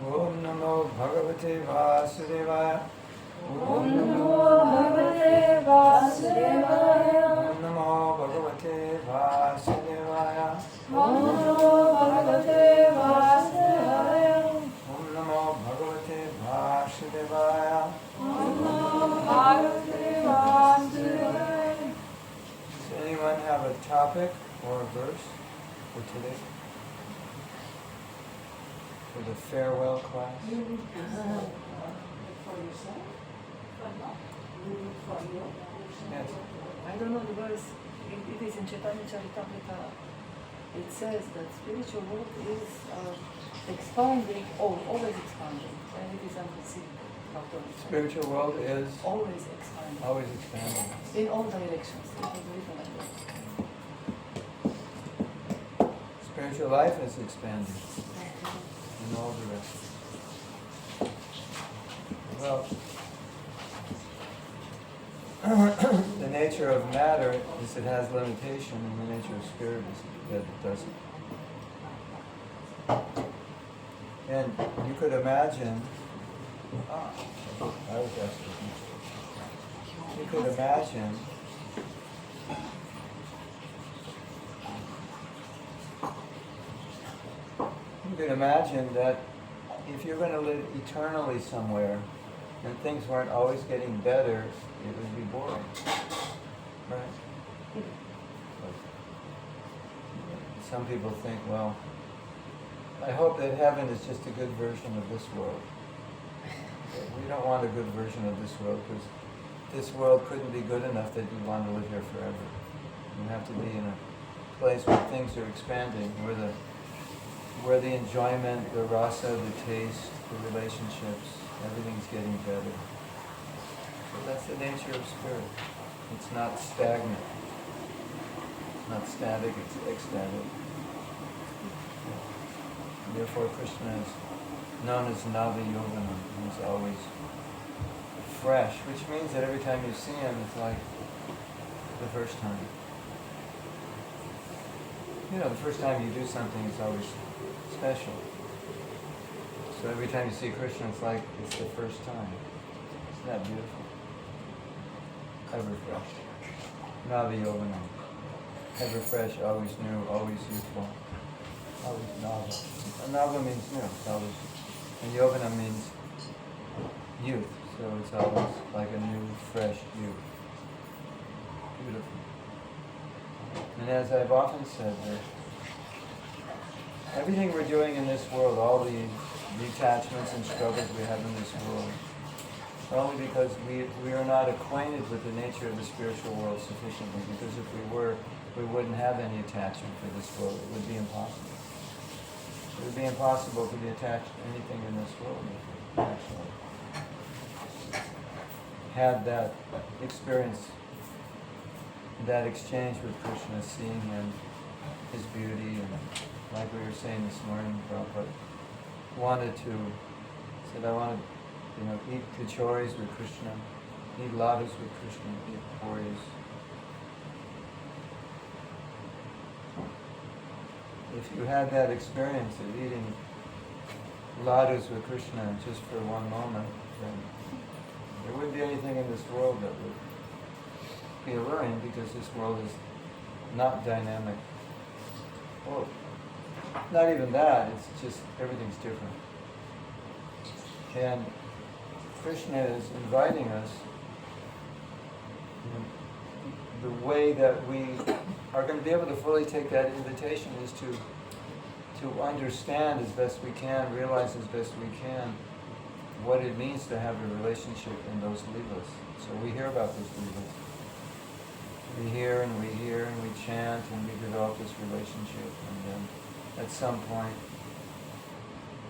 Om Namo Bhagavate Vasudevaya. Om Namo Bhagavate Vasudevaya. Om Namo Bhagavate Vasudevaya. Om Namo Bhagavate Vasudevaya. Om Namo Bhagavate Vasudevaya. Om Namo Bhagavate Vasudevaya. Does anyone have a topic or a verse for today? For the farewell class? For yourself? For you? Yes. I don't know the verse. It is in Chaitanya Charitamrita. It says that spiritual world is expanding, always expanding, and it is unconceivable. How to understand. Spiritual world is Always expanding. always expanding. In all directions. It was written like that. Spiritual life is expanding in all directions. Well, the nature of matter is it has limitation, and the nature of spirit is that it doesn't. And you could imagine, I was asking, you could imagine that if you're going to live eternally somewhere and things weren't always getting better, it would be boring. Right? Some people think, well, I hope that heaven is just a good version of this world. We don't want a good version of this world because this world couldn't be good enough that you want to live here forever. You have to be in a place where things are expanding, where the enjoyment, the rasa, the taste, the relationships, everything's getting better. So that's the nature of spirit. It's not stagnant. It's not static, it's ecstatic. Therefore Krishna is known as Nava Yoganam. He's always fresh, which means that every time you see him, it's like the first time. You know, the first time you do something is always special. So every time you see Krishna, it's like it's the first time. Isn't that beautiful? Ever fresh. Nava Yoganam. Ever fresh, always new, always youthful. Always Nava. And Nava means new. It's always, and Yoganam means youth. So it's always like a new, fresh youth. Beautiful. And as I've often said, that everything we're doing in this world, all these detachments and struggles we have in this world. Only because we are not acquainted with the nature of the spiritual world sufficiently, because if we were, we wouldn't have any attachment for this world. It would be impossible. It would be impossible to be attached to anything in this world if we actually had that experience, that exchange with Krishna, seeing him, his beauty, and like we were saying this morning, Prabhupada said I wanted, eat kachoris with Krishna, eat ladus with Krishna, eat puris. If you had that experience of eating ladus with Krishna just for one moment, then there wouldn't be anything in this world that would be alluring, because this world is not dynamic. Well, not even that, it's just everything's different. And Krishna is inviting us, the way that we are going to be able to fully take that invitation is to understand as best we can, realize as best we can, what it means to have a relationship in those leelas. So we hear about those leelas. We hear and we chant and we develop this relationship, and then at some point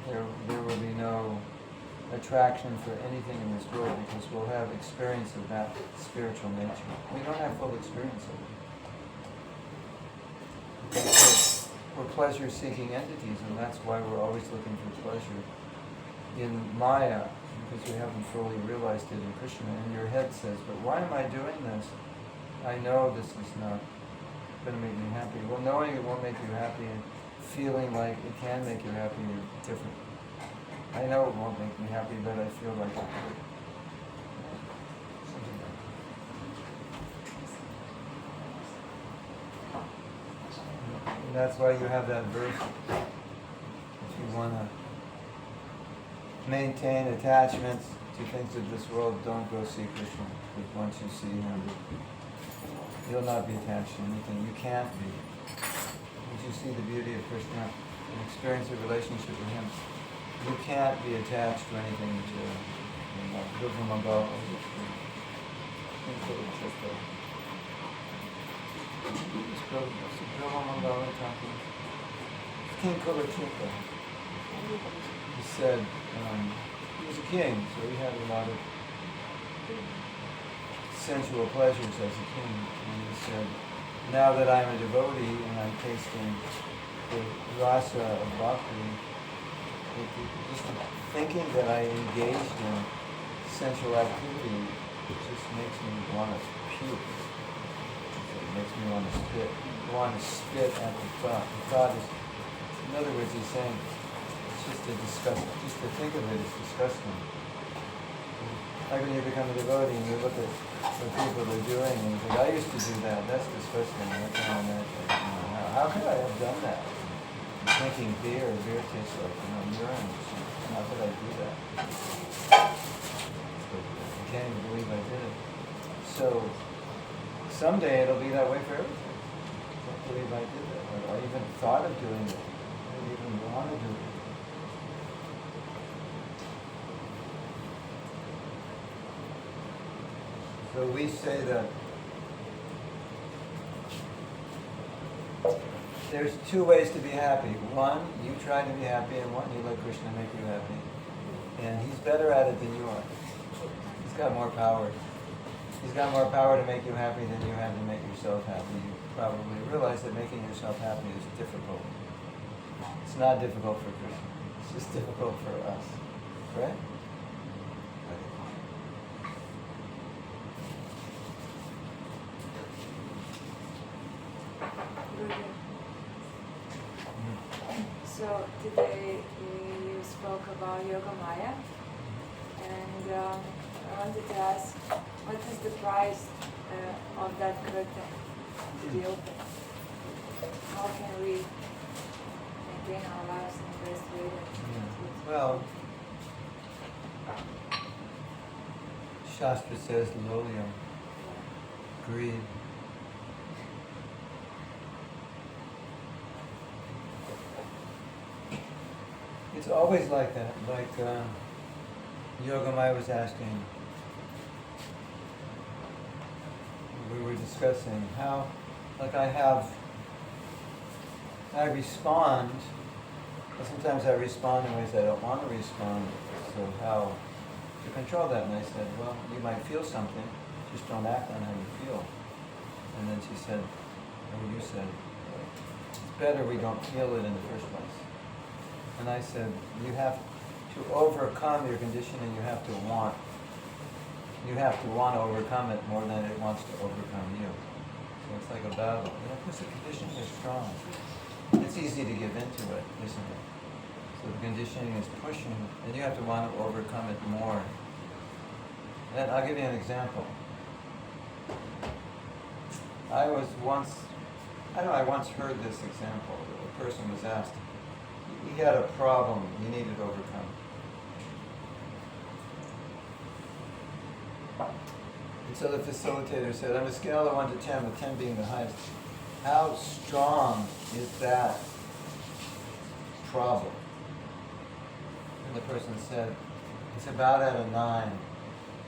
there will be no attraction for anything in this world, because we'll have experience of that spiritual nature. We don't have full experience of it. We're pleasure-seeking entities, and that's why we're always looking for pleasure in Maya, because we haven't fully realized it in Krishna. And your head says, but why am I doing this? I know this is not going to make me happy. Well, knowing it won't make you happy and feeling like it can make you happy are different. I know it won't make me happy, but I feel like it would. And that's why you have that verse. If you want to maintain attachments to things of this world, don't go see Krishna. Because once you see him, you'll not be attached to anything. You can't be. Once you see the beauty of Krishna and experience a relationship with him, you can't be attached to anything material. King Kulachupa. He said, he was a king, so he had a lot of sensual pleasures as a king. And he said, now that I'm a devotee and I'm tasting the rasa of bhakti, just thinking that I engaged in sensual activity, it just makes me want to puke. It makes me want to spit at the thought. The thought is, in other words, he's saying, it's just a disgusting, just to think of it is disgusting. Like when you become a devotee and you look at what people are doing and you think, I used to do that, that's disgusting, I can't imagine. How could I have done that? Drinking beer tastes like, urine. How could I do that? I can't even believe I did it. So, someday it'll be that way for everything. I can't believe I did that. Or I even thought of doing it. I didn't even want to do it. So we say that there's two ways to be happy. One, you try to be happy, and one, you let Krishna make you happy. And he's better at it than you are. He's got more power. He's got more power to make you happy than you have to make yourself happy. You probably realize that making yourself happy is difficult. It's not difficult for Krishna. It's just difficult for us. Right? So today you spoke about Yoga Maya, and I wanted to ask, what is the price of that curtain to be open? How can we maintain our lives in the best way? Well, Shastra says loyal, greed. It's always like that. Like Yogamaya was asking, we were discussing how, like I respond, but sometimes I respond in ways I don't want to respond. So how to control that? And I said, well, you might feel something, just don't act on how you feel. And then she said, or you said, it's better we don't feel it in the first place. And I said, you have to overcome your conditioning, you have to want to overcome it more than it wants to overcome you. So it's like a battle. Because the conditioning is strong. It's easy to give into it, isn't it? So the conditioning is pushing, and you have to want to overcome it more. And I'll give you an example. I once heard this example. A person was asked, he had a problem he needed to overcome. And so the facilitator said, on a scale of 1 to 10, with 10 being the highest, how strong is that problem? And the person said, it's about at a 9.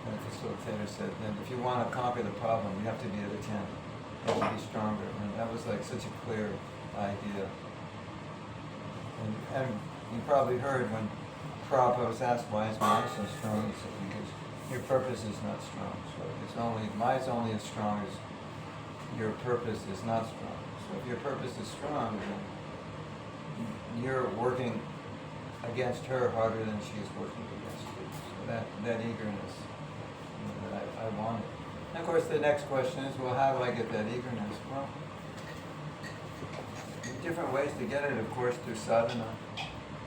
And the facilitator said, then if you want to conquer the problem, you have to be at a 10. You have to be stronger. And that was like such a clear idea. And you probably heard when Prabhupada was asked, why is Maya so strong? He said, because your purpose is not strong. So Maya's only as strong as your purpose is not strong. So if your purpose is strong, then you're working against her harder than she is working against you. So that eagerness that I wanted. And of course the next question is, well, how do I get that eagerness? Well, different ways to get it, of course, through sadhana,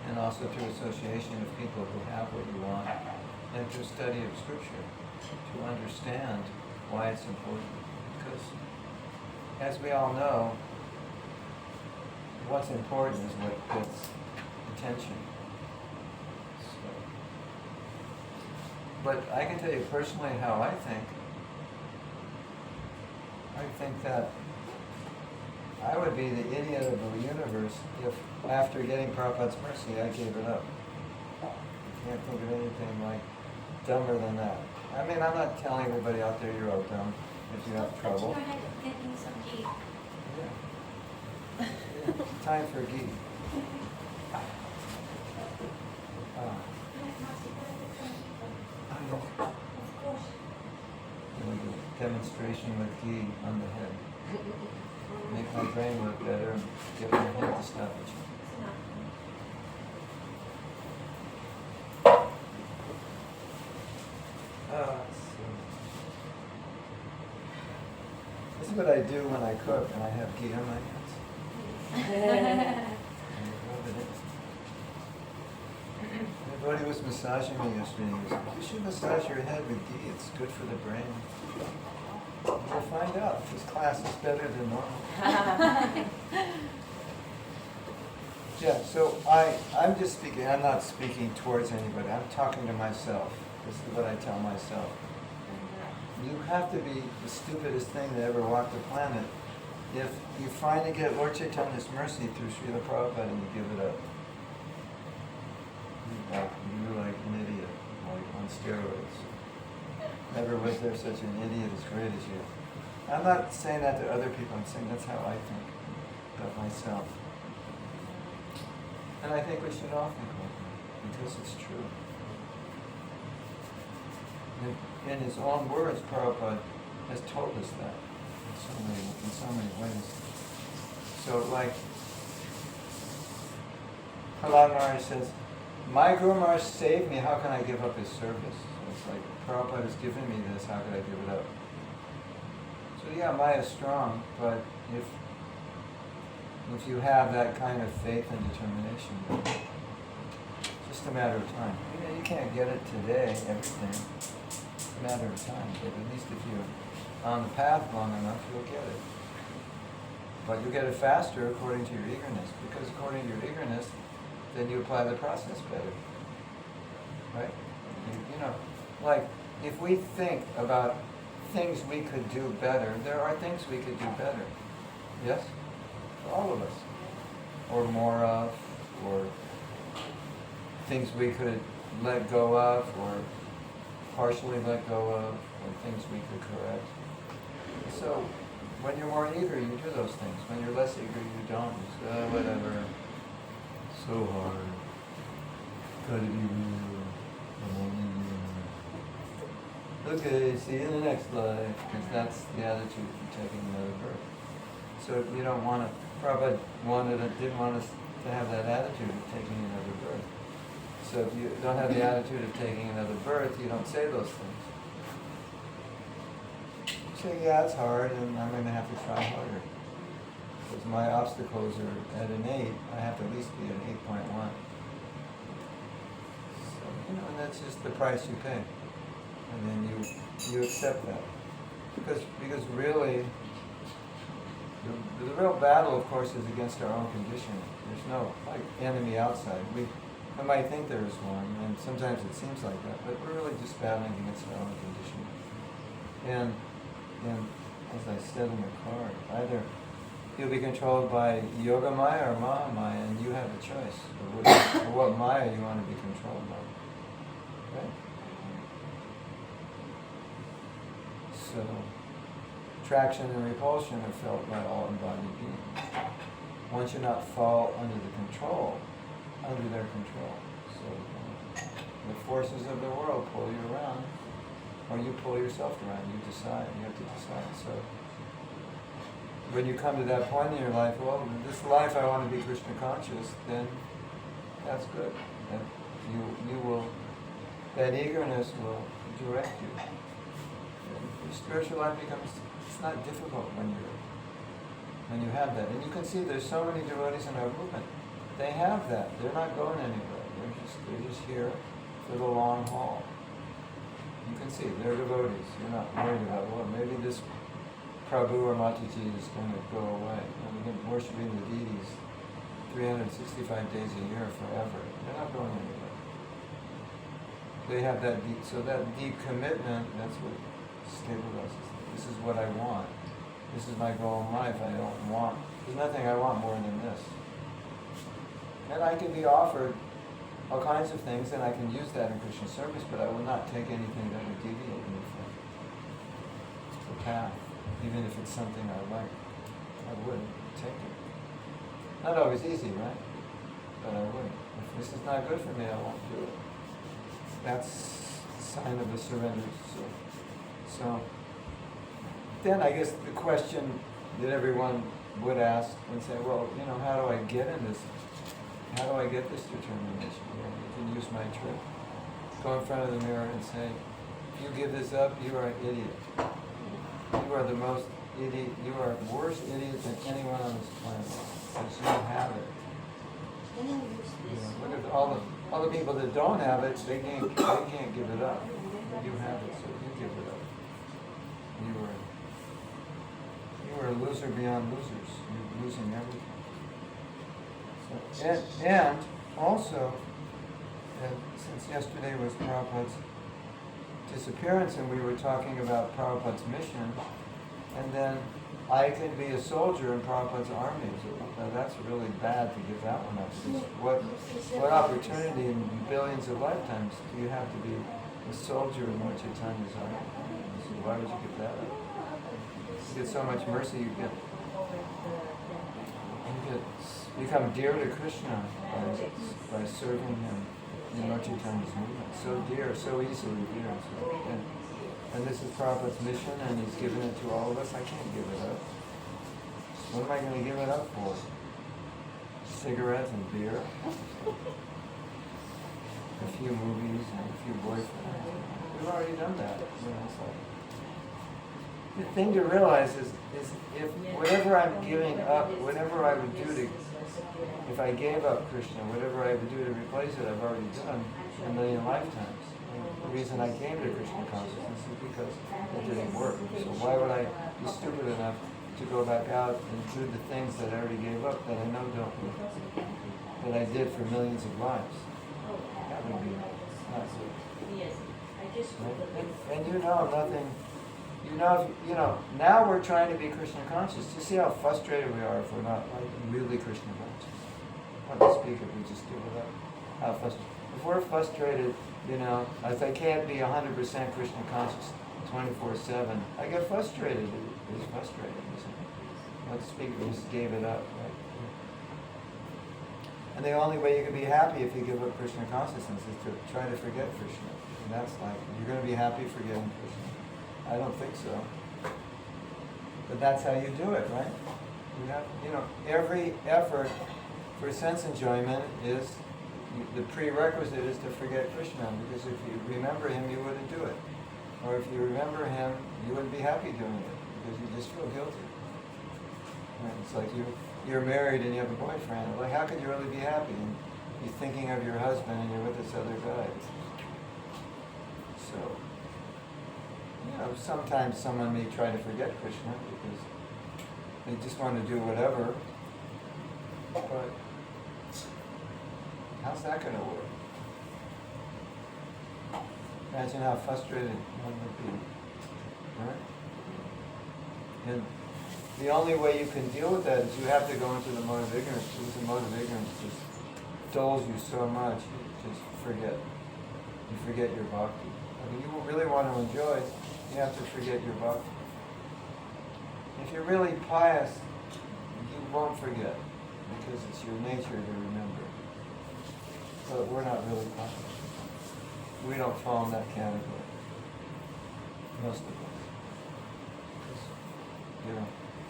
and also through association of people who have what you want, and through study of scripture, to understand why it's important. Because, as we all know, what's important is what gets attention. So, but I can tell you personally how I think. I think that I would be the idiot of the universe if, after getting Prabhupada's mercy, I gave it up. I can't think of anything like dumber than that. I mean, I'm not telling everybody out there you're all dumb if you have trouble. Touching your head, getting some ghee. Yeah. Time for ghee. Demonstration with ghee on the head. Make my brain work better and get my head to stop itching. This is what I do when I cook and I have ghee on my hands. And I rub it in. Everybody was massaging me yesterday. He was like, you should massage your head with ghee. It's good for the brain. We'll find out if this class is better than normal. Yeah, so I'm just speaking, I'm not speaking towards anybody, I'm talking to myself. This is what I tell myself. You have to be the stupidest thing that ever walked the planet if you finally get Lord Chaitanya's mercy through Srila Prabhupada and you give it up. You're like an idiot, like on steroids. Never was there such an idiot as great as you. I'm not saying that to other people, I'm saying that's how I think about myself. And I think we should all think like that, because it's true. In his own words, Prabhupada has told us that in so many ways. So like, Prahlad Maharaj says, my Guru Maharaj saved me, how can I give up his service? So it's like, Prabhupada has given me this, how could I give it up? So yeah, Maya is strong, but if you have that kind of faith and determination, it's just a matter of time. You can't get it today, everything. It's a matter of time, but at least if you're on the path long enough, you'll get it. But you'll get it faster according to your eagerness, because according to your eagerness, then you apply the process better. Right? You know, like, if we think about things we could do better, there are things we could do better. Yes? For all of us. Or more of, or things we could let go of or partially let go of, or things we could correct. So when you're more eager, you do those things. When you're less eager, you don't. You say, oh, whatever. So hard. Gotta be real. I'm only human. Okay, see you in the next life. Because that's the attitude of taking another birth. So you don't want to, Prabhupada didn't want us to have that attitude of taking another birth. So if you don't have the attitude of taking another birth, you don't say those things. You say, yeah, it's hard and I'm going to have to try harder. Because my obstacles are at an 8, I have to at least be an 8.1. So, and that's just the price you pay. And then you accept that. Because really, the real battle, of course, is against our own conditioning. There's no enemy outside. We might think there is one, and sometimes it seems like that, but we're really just battling against our own conditioning. And as I said in the card, either you'll be controlled by Yoga Maya or Maha Maya, and you have a choice of what Maya you want to be controlled by. Right? So, attraction and repulsion are felt by all embodied beings. One should not fall under their control. So the forces of the world pull you around, or you pull yourself around. You have to decide. So when you come to that point in your life, well, in this life I want to be Krishna conscious, then that's good. And you will, that eagerness will direct you. Your spiritual life it's not difficult when you have that. And you can see there's so many devotees in our movement. They have that. They're not going anywhere. They're just here for the long haul. You can see they're devotees. You're not worried about, well, maybe this Prabhu or Mataji is going to go away. We've been worshiping the deities 365 days a year forever. They're not going anywhere. They have that deep commitment, that's what stabilizes them. This is what I want. This is my goal in life. There's nothing I want more than this. And I can be offered all kinds of things, and I can use that in Krishna service, but I will not take anything that would deviate me from the path, even if it's something I like. I wouldn't take it. Not always easy, right? But I wouldn't. If this is not good for me, I won't do it. That's a sign of a surrender. So then I guess the question that everyone would ask and say, well, how do I get in this? How do I get this determination? You can use my trick. Go in front of the mirror and say, if you give this up, you are an idiot. You are the most idiot. You are a worse idiot than anyone on this planet. Because you have it. Look at all the people that don't have it. They can't give it up. You have it, so you give it up. You are a loser beyond losers. You're losing everything. So, and also, since yesterday was Prabhupada's disappearance and we were talking about Prabhupada's mission, and then I could be a soldier in Prabhupada's army. So that's really bad to give that one up. What opportunity in billions of lifetimes do you have to be a soldier in Lord Chaitanya's army? So why would you give that up? You get so much mercy, you become dear to Krishna by serving him in Lord Chaitanya's movement. So dear, so easily dear. And this is Prabhupada's mission, and he's given it to all of us. I can't give it up. What am I going to give it up for? Cigarettes and beer? A few movies and a few boyfriends. We've already done that. The thing to realize is if whatever I'm giving up, whatever I would do if I gave up Krishna, whatever I would do to replace it, I've already done a million lifetimes. The reason I came to Krishna consciousness is because it didn't work. So why would I be stupid enough to go back out and do the things that I already gave up that I know don't work, that I did for millions of lives? That would be not good. Right? And nothing. Now we're trying to be Krishna conscious. You see how frustrated we are if we're not really Krishna conscious. What to speak if we just give it up? How frustrated. If we're frustrated, as I can't be 100% Krishna conscious 24/7, I get frustrated. It's frustrating, isn't it? Like the speaker just gave it up, right? And the only way you can be happy if you give up Krishna consciousness is to try to forget Krishna. And that's like, you're going to be happy forgetting Krishna. I don't think so. But that's how you do it, right? You have, every effort for sense enjoyment is, the prerequisite is to forget Krishna, because if you remember him, you wouldn't do it. Or if you remember him, you wouldn't be happy doing it, because you just feel guilty. And it's like you're married and you have a boyfriend. Like, how could you really be happy? And you're thinking of your husband and you're with this other guy. So, sometimes someone may try to forget Krishna because they just want to do whatever. But how's that going to work? Imagine how frustrated one would be, right? And the only way you can deal with that is you have to go into the mode of ignorance, because the mode of ignorance just dulls you so much, you just forget. You forget your bhakti. I mean, you really want to enjoy, you have to forget your bhakti. If you're really pious, you won't forget, because it's your nature to remember. But we're not really pious. We don't fall in that category. Most of us.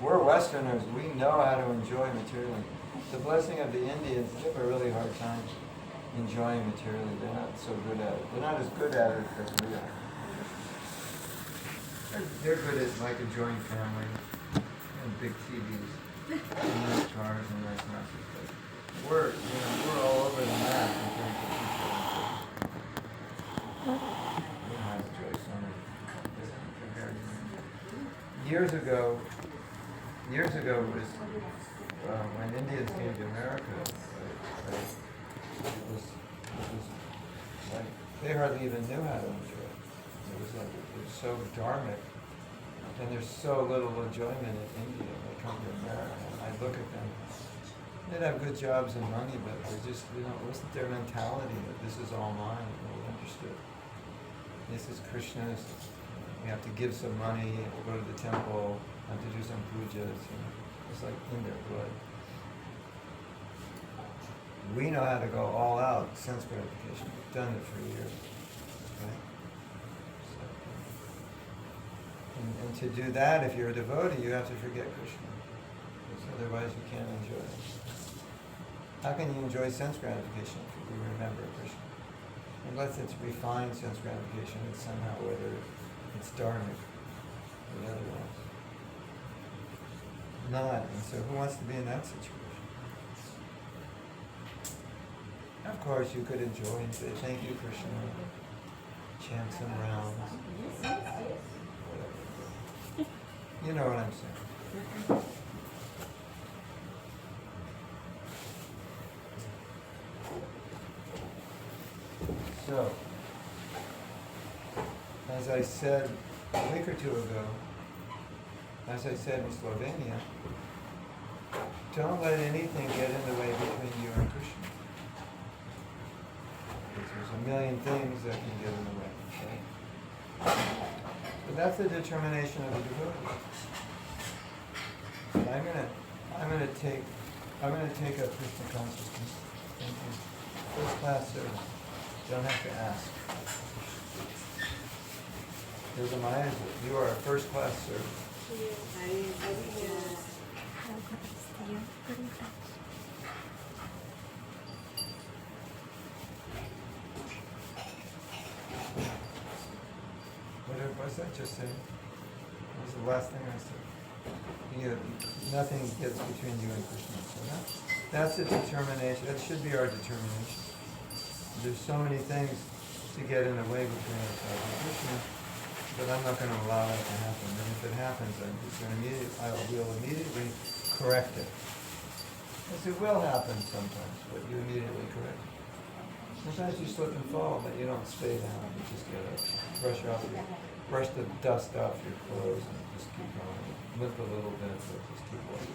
We're Westerners. We know how to enjoy materially. The blessing of the Indians, they have a really hard time enjoying materially. They're not so good at it. They're not as good at it as we are. They're good at like enjoying family and big TVs and nice cars and nice houses. But we're all over the map in terms of enjoying. We don't have to enjoy summer. Years ago was when Indians came to America. It was like they hardly even knew how to enjoy it. It was so dharmic, and there's so little enjoyment in India. They come to America, and I look at them. They'd have good jobs and money, but they just, it wasn't their mentality that this is all mine. They understood. This is Krishna's. We have to give some money, go to the temple, have to do some pujas. It's like in their blood. We know how to go all out, sense gratification. We've done it for years. Right? And to do that, if you're a devotee, you have to forget Krishna. Because otherwise you can't enjoy it. How can you enjoy sense gratification if you remember Krishna? Unless it's refined sense gratification, it's somehow whether it's dharmic or otherwise. Not. And so who wants to be in that situation? Of course, you could enjoy and say, thank you, Krishna. Chant some rounds. Whatever. You know what I'm saying. So, as I said a week or two ago, as I said in Slovenia, don't let anything get in the way between you and Krishna. Because there's a million things that can get in the way. Okay? So that's the determination of the devotee. I'm gonna take up Krishna consciousness. Thank you. First class service. Don't have to ask. Yogamaya, you are a first class servant. What was that just saying? What was the last thing I said? Nothing gets between you and Krishna. So that's the determination. That should be our determination. There's so many things to get in the way between ourselves and Krishna, but I'm not going to allow that to happen. And if it happens, I will immediately correct it. Because it will happen sometimes, but you immediately correct it. Sometimes you slip and fall, but you don't stay down. You just get up, brush the dust off your clothes, and just keep going. Limp a little bit, but just keep walking.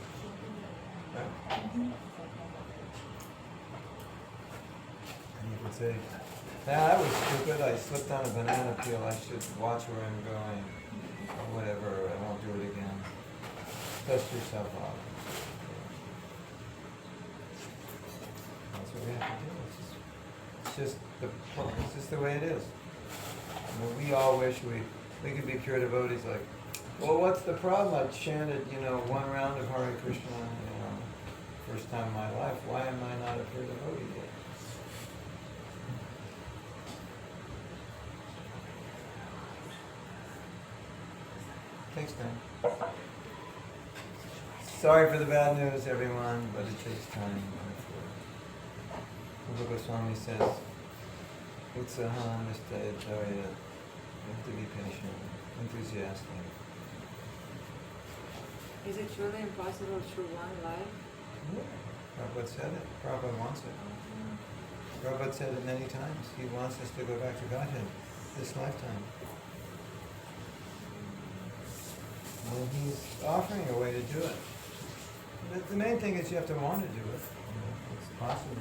Right? would say, I was stupid, I slipped on a banana peel, I should watch where I'm going, or whatever, I won't do it again. Dust yourself off. That's what we have to do. It's just the way it is. We all wish we could be pure devotees like, well, what's the problem? I chanted, one round of Hare Krishna, first time in my life. Why am I not a pure devotee yet? Takes time. Sorry for the bad news, everyone, but it takes time. Rupa Goswami says, Utsaha Nistayacharya. You have to be patient, enthusiastic. Is it truly impossible through one life? Yeah. Prabhupada said it. Prabhupada wants it. Prabhupada said it many times. He wants us to go back to Godhead this lifetime. And he's offering a way to do it. But the main thing is you have to want to do it. It's possible.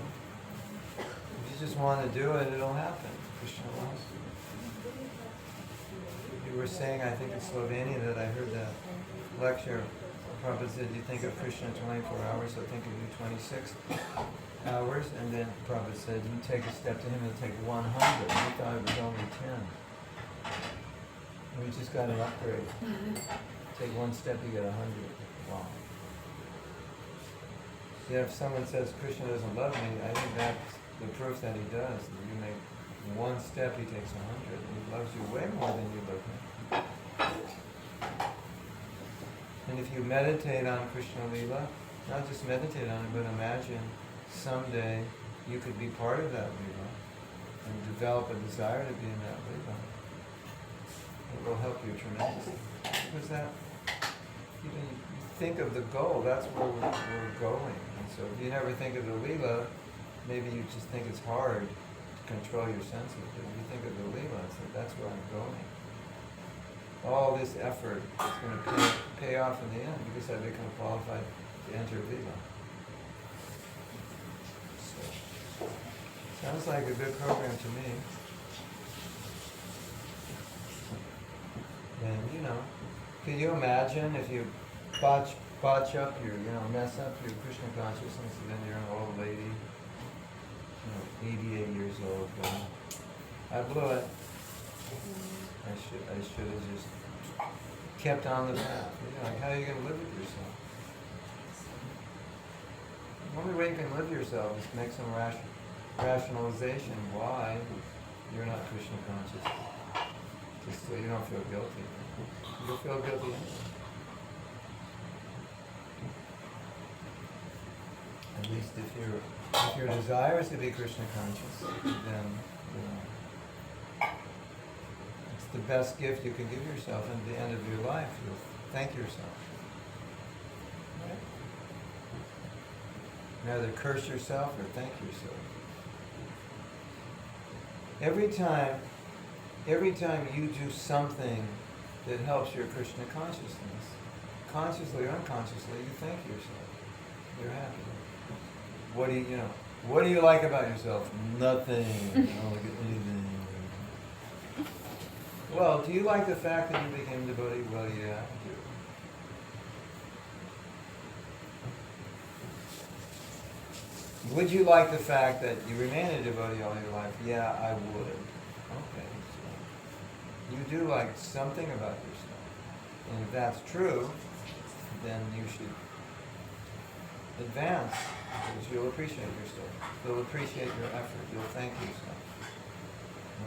If you just want to do it, it'll happen. Krishna wants to. You were saying, I think in Slovenia, that I heard that lecture. Prabhupada said, you think of Krishna 24 hours, so think of you 26 hours. And then Prabhupada said, you take a step to him, it'll take 100. We thought it was only 10. We just got an upgrade. Take one step, you get 100. Wow. Yeah, if someone says Krishna doesn't love me, I think that's the proof that he does. That you make one step, he takes 100. He loves you way more than you love him. And if you meditate on Krishna Lila, not just meditate on it, but imagine someday you could be part of that Lila and develop a desire to be in that Lila. It will help you tremendously. Because that, you think of the goal, that's where we're going. And so if you never think of the Lila, maybe you just think it's hard to control your senses. But if you think of the Lila, it's like, that's where I'm going. All this effort is going to pay off in the end because I become qualified to enter Lila. So, sounds like a good program to me. And can you imagine if you botch up your, mess up your Krishna consciousness, and then you're an old lady, 88 years old, going, I blew it. I should have just kept on the path. How are you going to live with yourself? The only way you can live yourself is to make some rationalization why you're not Krishna conscious. Just so you don't feel guilty. You'll feel guilty anyway. At least if your desire is to be Krishna conscious, then it's the best gift you can give yourself. And at the end of your life, you'll thank yourself. Right? Either curse yourself or thank yourself. Every time you do something that helps your Krishna consciousness, consciously or unconsciously, you thank yourself. You're happy. What do you like about yourself? Nothing. I don't like anything. Well, do you like the fact that you became devotee? Well, yeah, I do. Would you like the fact that you remain a devotee all your life? Yeah, I would. Okay, so you do like something about yourself. And if that's true, then you should advance, because you'll appreciate yourself. You'll appreciate your effort. You'll thank yourself.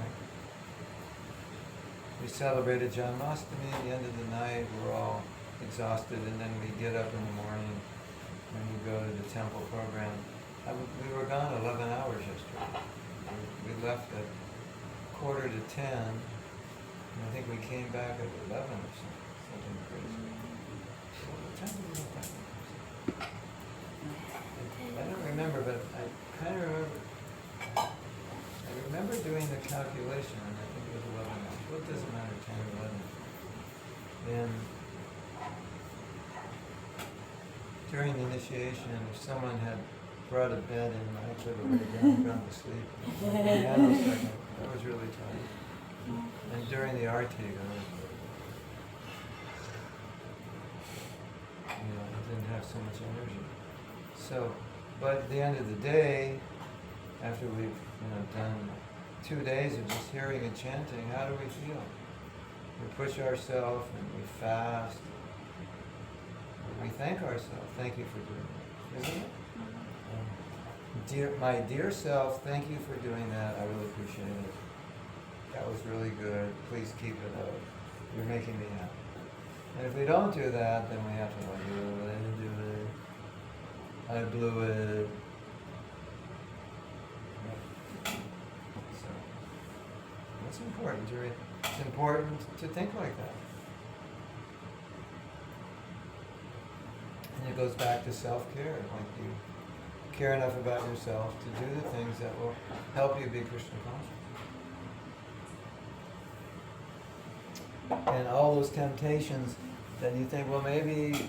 Right? We celebrated Janmashtami at the end of the night. We're all exhausted, and then we get up in the morning and we go to the temple program. We were gone 11 hours yesterday. We left at 9:45, and I think we came back at 11 or something crazy. What time did we get back? I don't remember, but I kind of remember. I remember doing the calculation, and I think it was 11 hours. Well, it doesn't matter, 10 or 11. And during the initiation, if someone had brought a bed in. I could have laid down and gone to sleep. I was really tired. And during the artig, I didn't have so much energy. So, but at the end of the day, after we've done 2 days of just hearing and chanting, how do we feel? We push ourselves and we fast. We thank ourselves. Thank you for doing that, isn't it? My dear self, thank you for doing that. I really appreciate it. That was really good. Please keep it up. You're making me happy. And if we don't do that, then we have to I didn't do it. I blew it. So that's important. It's important to think like that. And it goes back to self-care. Like you care enough about yourself to do the things that will help you be Krishna conscious. And all those temptations, then you think, well, maybe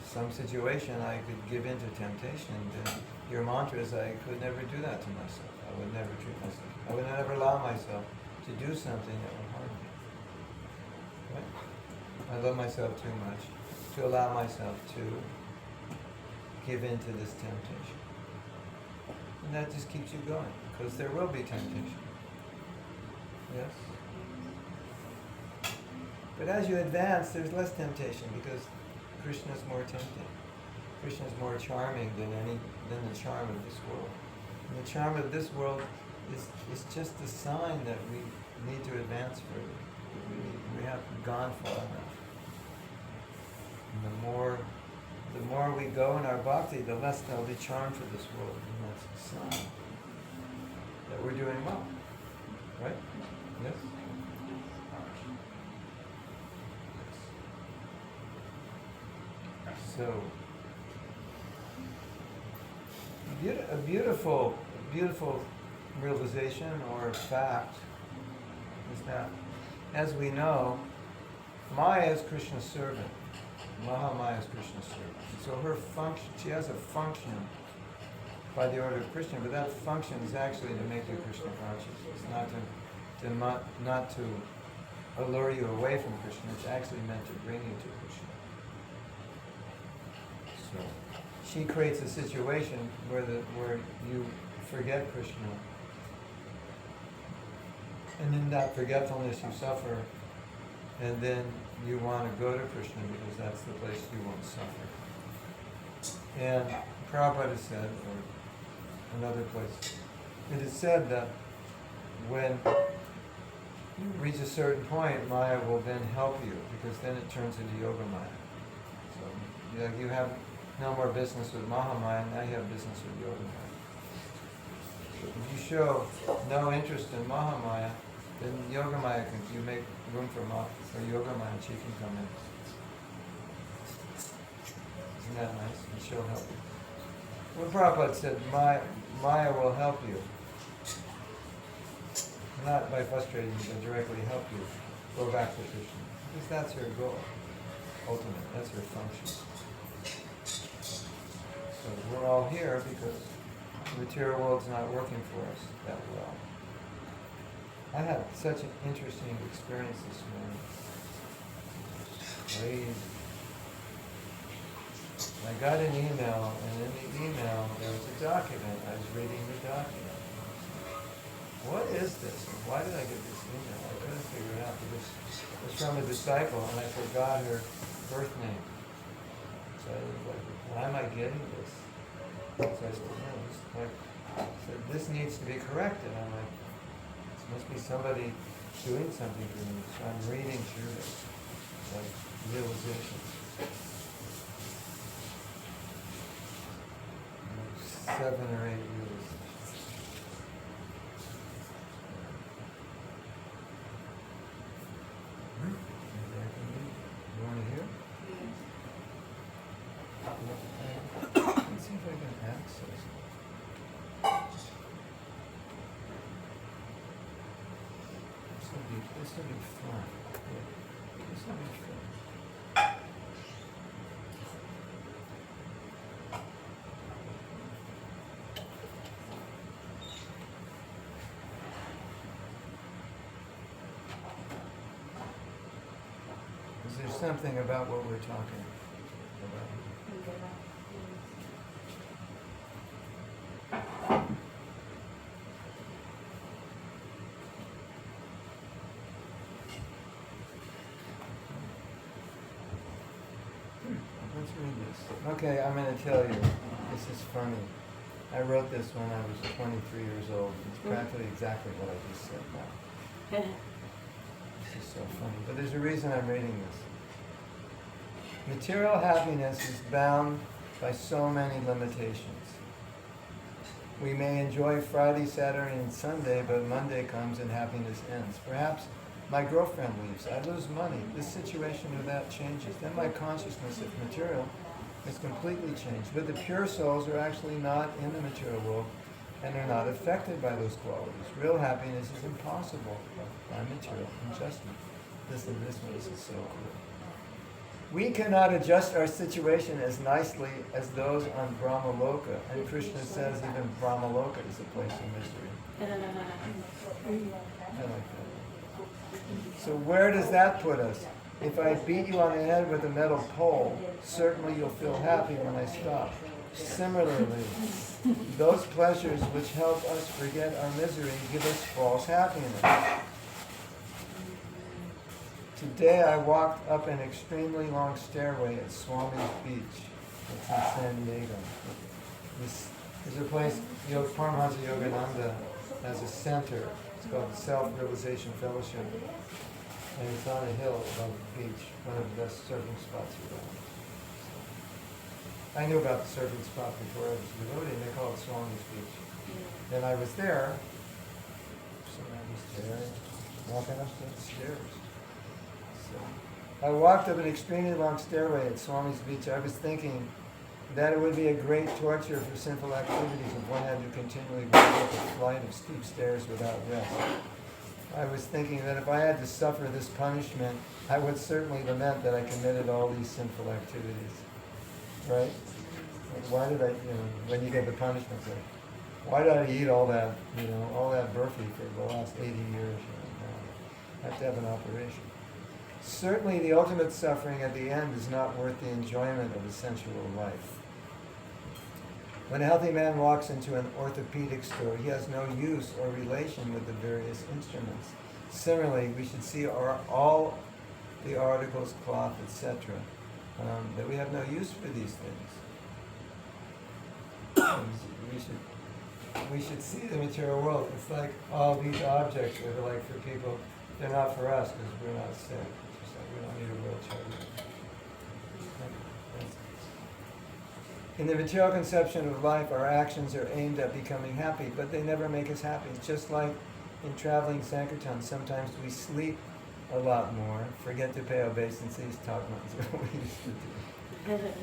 some situation I could give in to temptation. Then your mantra is, I could never do that to myself. I would never treat myself. I would never allow myself to do something that would harm me. Right? I love myself too much to allow myself to give in to this temptation. And that just keeps you going, because there will be temptation. Yes? But as you advance, there's less temptation, because Krishna is more tempting. Krishna is more charming than the charm of this world. And the charm of this world is just a sign that we need to advance further. We haven't gone far enough. And the more we go in our bhakti, the less there'll be charm for this world. And that's a sign that we're doing well. Right? Yes? So, a beautiful realization or fact is that, as we know, Maya is Krishna's servant. Mahamaya is Krishna's servant. So her function, she has a function by the order of Krishna, but that function is actually to make you Krishna conscious. It's not to allure you away from Krishna. It's actually meant to bring you to Krishna. So she creates a situation where you forget Krishna, and in that forgetfulness you suffer, and then you want to go to Krishna because that's the place you won't suffer. And Prabhupada said, or another place, it is said that when you reach a certain point, Maya will then help you, because then it turns into Yoga Maya. So you have no more business with Mahamaya, now you have business with Yoga Maya. If you show no interest in Mahamaya, then Yoga Maya you make room for Yoga Maya, and she can come in. Isn't that nice? And she'll help you. Well, Prabhupada said, Maya will help you. Not by frustrating you, but directly help you go back to Krishna. Because that's her goal. Ultimate. That's her function. So we're all here because the material world's not working for us that well. I had such an interesting experience this morning. Crazy. I got an email, and in the email there was a document. I was reading the document. What is this? And why did I get this email? I couldn't figure it out, because it was from a disciple, and I forgot her birth name. So I was like, why am I getting this? So I said, this needs to be corrected. I'm like, this must be somebody doing something for me. So I'm reading through this, like realization. 7 or 8 realizations. You want to hear? Let's see if I can access it. This will be fun. This will be fun. Is there something about what we're talking about? Let's read this. Okay, I'm going to tell you. This is funny. I wrote this when I was 23 years old. It's practically exactly what I just said now. This is so funny. But there's a reason I'm reading this. Material happiness is bound by so many limitations. We may enjoy Friday, Saturday, and Sunday, but Monday comes and happiness ends. Perhaps my girlfriend leaves. I lose money. This situation or that changes. Then my consciousness of material is completely changed. But the pure souls are actually not in the material world and are not affected by those qualities. Real happiness is impossible by material adjustment. Listen to this one. This is so cool. We cannot adjust our situation as nicely as those on Brahmaloka. And Krishna says even Brahmaloka is a place of misery. I like that. So where does that put us? If I beat you on the head with a metal pole, certainly you'll feel happy when I stop. Similarly, those pleasures which help us forget our misery give us false happiness. Today I walked up an extremely long stairway at Swami's Beach. It's in San Diego. This is a place, Paramahansa Yogananda has a center. It's called the Self-Realization Fellowship. And it's on a hill above the beach, one of the best surfing spots around. I knew about the surfing spot before I was a devotee, and they call it Swami's Beach. And I was there, so I was there, walking up the stairs. So I walked up an extremely long stairway at Swami's Beach. I was thinking that it would be a great torture for sinful activities if one had to continually walk up a flight of steep stairs without rest. I was thinking that if I had to suffer this punishment, I would certainly lament that I committed all these sinful activities. Right? Like why did I, when you get the punishment, like, why did I eat all that, all that burfi for the last 80 years? I have to have an operation. Certainly the ultimate suffering at the end is not worth the enjoyment of a sensual life. When a healthy man walks into an orthopedic store, he has no use or relation with the various instruments. Similarly, we should see all the articles, cloth, etc., that we have no use for these things. We should see the material world. It's like all these objects that are like for people, they're not for us because we're not sick. It's just like we don't need a wheelchair. In the material conception of life, our actions are aimed at becoming happy, but they never make us happy. Just like in traveling Sankirtan, sometimes we sleep a lot more, forget to pay obeisances, talk nonsense,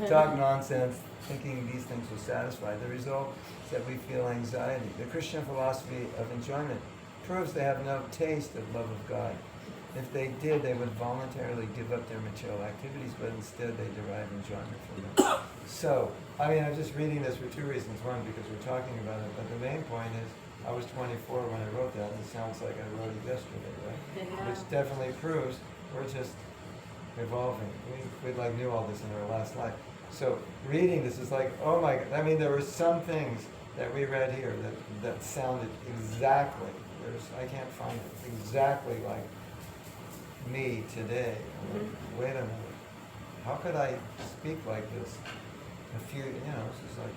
talk nonsense, thinking these things will satisfy. The result is that we feel anxiety. The Christian philosophy of enjoyment proves they have no taste of love of God. If they did, they would voluntarily give up their material activities, but instead they derive enjoyment from them. So, I'm just reading this for two reasons. One, because we're talking about it, but the main point is, I was 24 when I wrote that, and it sounds like I wrote it yesterday, right? Yeah. Which definitely proves we're just evolving. We knew all this in our last life. So, reading this is like, oh my God, there were some things that we read here that sounded exactly, I can't find it, exactly like me today. Wait a minute, how could I speak like this? This is like,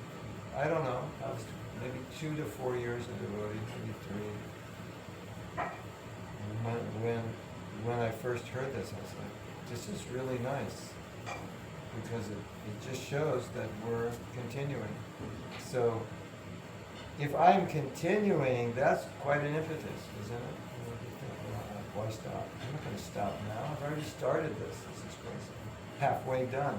I don't know, I was maybe 2 to 4 years a devotee, maybe 3. And when I first heard this, I was like, this is really nice, because it just shows that we're continuing. So, if I'm continuing, that's quite an impetus, isn't it? Why stop? I'm not going to stop now. I've already started this. This is crazy. Halfway done.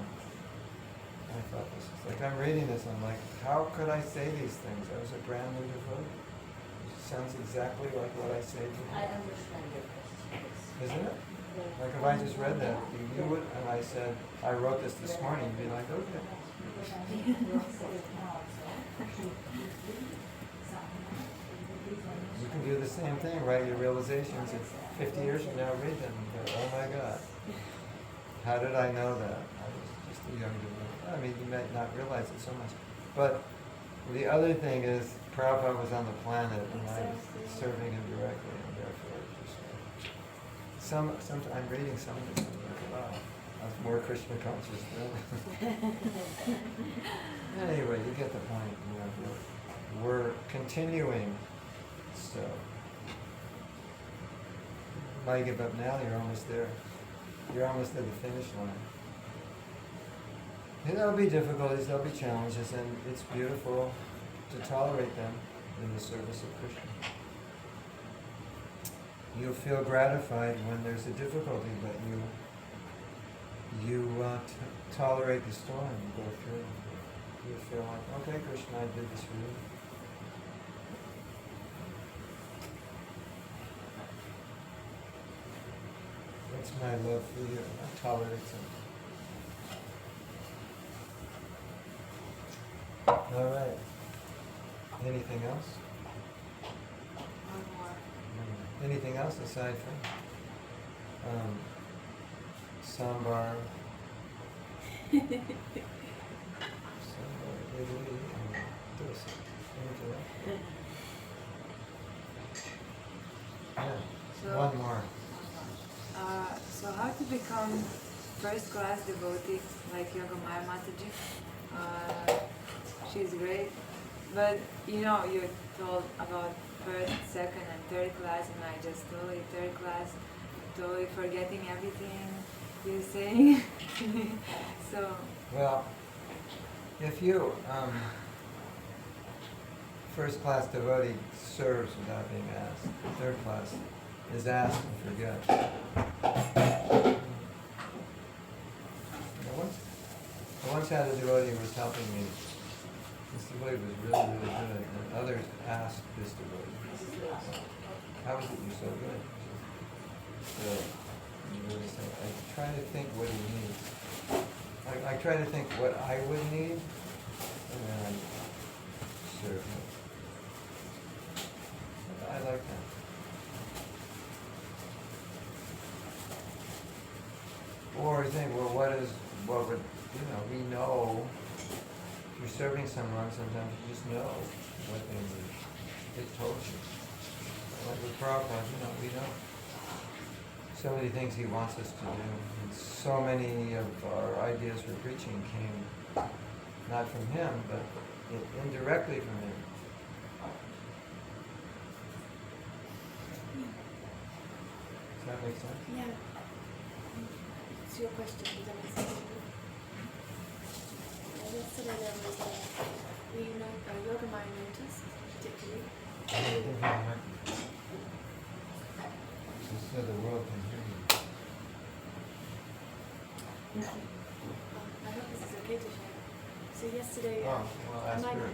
I thought this is like, I'm reading this, I'm like, how could I say these things? I was a brand new devotee. It sounds exactly like what I say to you. I understand your question. Isn't it? Like if I just read that, you would, and I said, I wrote this morning, you'd be like, okay. You can do the same thing, write your realizations, and 50 years from now read them and go, oh my God. How did I know that? I was just a young devotee. I mean, you might not realize it so much. But the other thing is, Prabhupada was on the planet and I was serving him directly, and therefore just I'm reading some of this and I'm like, wow, I was more Krishna conscious then. Anyway, you get the point. You know, we're continuing, so. Why give up now? You're almost there. You're almost at the finish line. And there'll be difficulties, there'll be challenges, and it's beautiful to tolerate them in the service of Krishna. You'll feel gratified when there's a difficulty, but you tolerate the storm, you go through. You feel like, okay, Krishna, I did this for you. That's my love for you. I tolerate it. All right. Anything else? One more. Anything else aside from sambar, idli, and dosa? Anything else? Yeah. So- One more. So how to become first class devotee like Yogamaya Mataji? She's great, but you know, you're told about first, second and third class, and I just totally third class, totally forgetting everything you're saying. So Well, if you, first class devotee serves without being asked. Third class is asked and forgets. I once had a devotee who was helping me. This devotee was really, really good, and others asked this devotee, how is it you're so good? So, I try to think what he needs. I try to think what I would need, and then I serve him. I like that. Or you think, well, what would, we know, if you're serving someone, sometimes you just know what they need. They told you. Like with Prabhupada, we know so many things he wants us to do. And so many of our ideas for preaching came not from him, but indirectly from him. Does that make sense? Yeah. It's your question. Does that make sense? Yesterday there was a Yogamaya notice, particularly. Just so the world can hear you. I hope this is okay to share. So yesterday, Oh, well, ask her.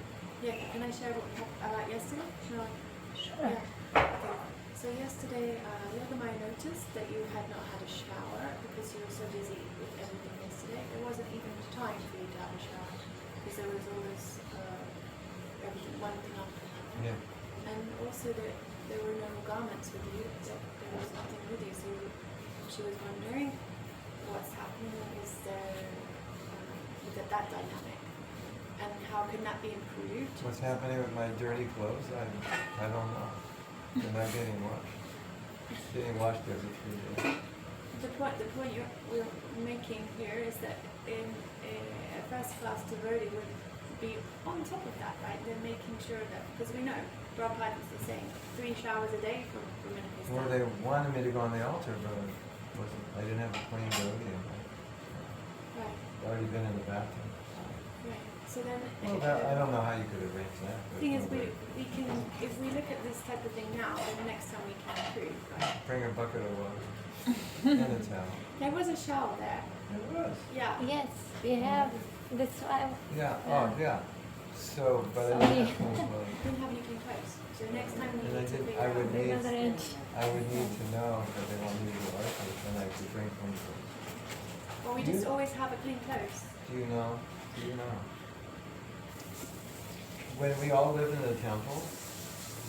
can I share about yesterday? No. Sure. Yeah. Okay. So yesterday, Yogamaya noticed that you had not had a shower because you were so busy with everything yesterday. There wasn't even time for you to have a shower because there was all this everything, one thing after another. Yeah. And also that there were no garments with you, that there was nothing with you. So she was wondering what's happening, is there that dynamic, and how can that be improved? What's happening with my dirty clothes? I don't know. They're not getting washed. Getting washed every 3 days. The point we're making here is that in a first class devotee would be on top of that, right? They're making sure that, because we know Prabhupada was saying 3 showers a day for Dominicans. Well, they wanted me to go on the altar, but I didn't have a clean dhoti. Right, I'd already been in the bathroom. right. So then, Well, I don't know how you could arrange that. the thing is, we can, if we look at this type of thing now, then next time we can improve, right? Bring a bucket of water and a towel. There was a shower there. It was. Yeah. Yes, we have. That's why. Yeah. Oh, yeah. So, but I So didn't we- have clean clothes. Didn't have any clean clothes. So next time we And need to figure I out. would need. Another inch. I would need to know that they want me to do archery, then I could bring clean clothes. Well, we just always have a clean clothes. Do you know? Do you know? When we all lived in the temple,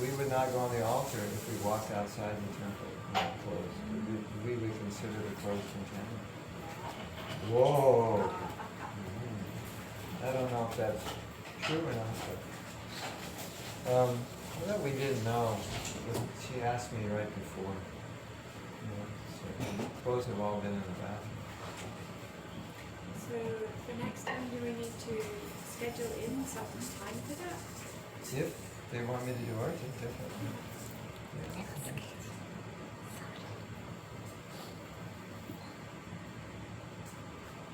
we would not go on the altar if we walked outside the temple in our clothes. We would consider the clothes contaminated. Whoa. I don't know if that's true or not, but that we didn't know. She asked me right before. So clothes have all been in the bathroom. So for next time, do we need to schedule in some time for that? If they want me to do art, definitely. Yeah.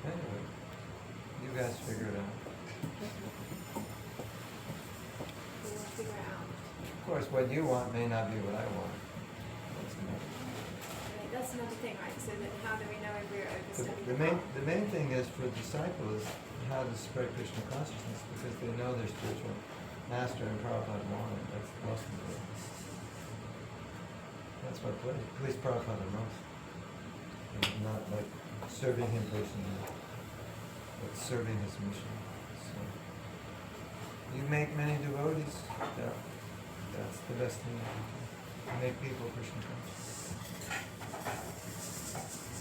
Anyway, you guys figure it out. We'll figure it out. Of course, what you want may not be what I want. That's another. Right, that's another thing, right? So then how do we know if we're overstepping The main thing is for disciples how to spread Krishna consciousness because they know their spiritual master and Prabhupada want it. That's most important. That's what please Prabhupada the most. And not like serving him personally, but serving his mission. So you make many devotees, that's the best thing you can do. Make people Krishna conscious.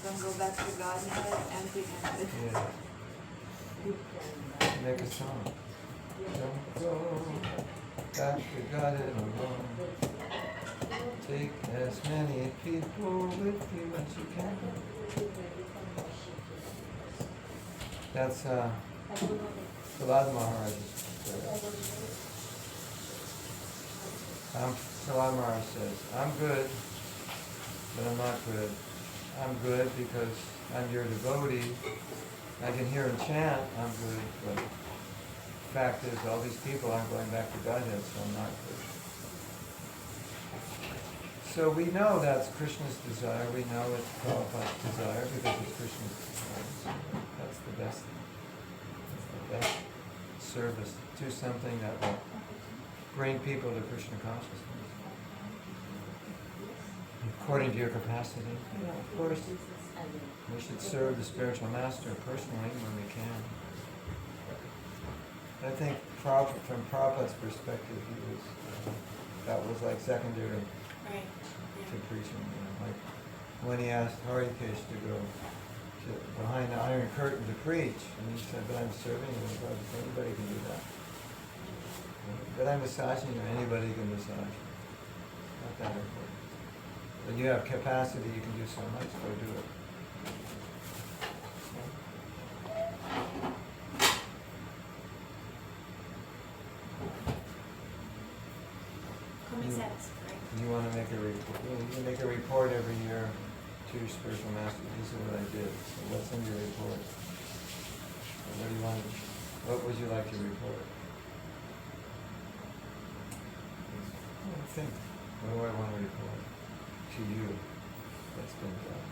Don't go back to Godhead empty-handed. Yeah. Make a song. Don't go back to Godhead alone. Take as many people with you as you can. That's Prahlad Maharaj's prayer. Prahlad Maharaj says, I'm good, but I'm not good. I'm good because I'm your devotee. I can hear him chant, I'm good, but the fact is all these people aren't going back to Godhead, so I'm not good. So we know that's Krishna's desire, we know it's Prabhupada's desire because it's Krishna's desire. So that's the best thing. That's the best service. Do something that will bring people to Krishna consciousness. According to your capacity. Of course, we should serve the spiritual master personally when we can. I think from Prabhupada's perspective, that was like secondary to preaching. Like when he asked Harikesh to go behind the Iron Curtain to preach, and he said, but I'm serving you, anybody can do that. But I'm massaging you, anybody can massage you. Not that important. When you have capacity, you can do so much, go do it. Common sense, right? You want to make a report. You can make a report every year to your spiritual master. This is what I did. So what's in your report? What do you want? What would you like to report? Think. What do I want to report to you? That's been done.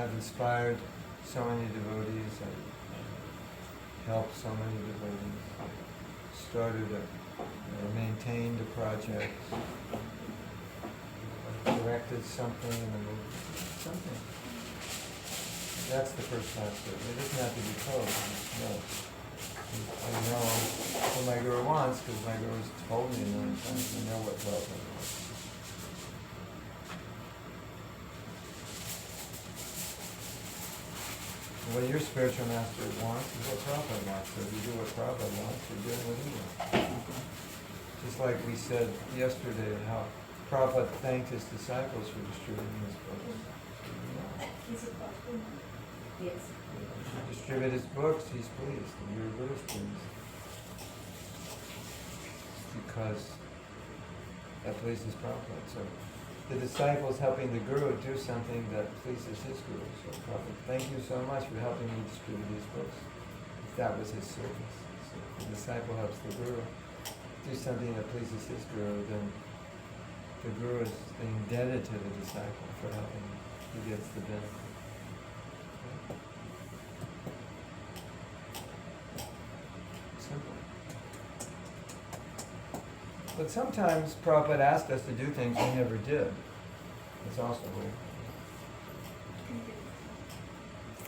I've inspired so many devotees. I've helped so many devotees. Started maintained a project. Directed something in the movement. Something. That's the first class service. It doesn't have to be told. No. I know what my guru wants because my guru's told me a million times. I know what Prabhupada wants. What your spiritual master wants is what Prabhupada wants. So if you do what Prabhupada wants, you're doing what he wants. Just like we said yesterday, how Prabhupada thanked his disciples for distributing his books. Yes. Distribute his books, he's pleased, and your Guru is pleased. Because that pleases Prabhupada. So the disciples helping the Guru do something that pleases his Guru. So Prabhupada, thank you so much for helping me distribute these books. That was his service. So if the disciple helps the Guru do something that pleases his Guru, then the Guru is indebted to the disciple for helping him. He gets the benefit. Simple. But sometimes Prabhupada asked us to do things we never did. It's also weird.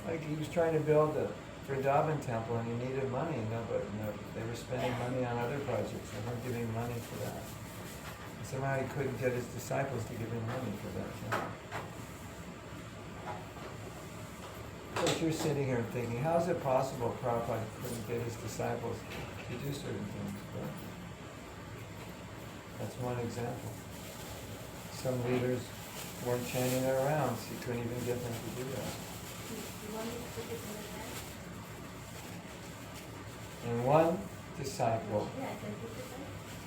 Like he was trying to build a Vrindavan temple and he needed money, and they were spending money on other projects. They weren't giving money for that. And somehow he couldn't get his disciples to give him money for that temple. So but you're sitting here thinking, how is it possible Prabhupada couldn't get his disciples to do certain things? But that's one example. Some leaders weren't chanting their rounds. He couldn't even get them to do that. And one disciple,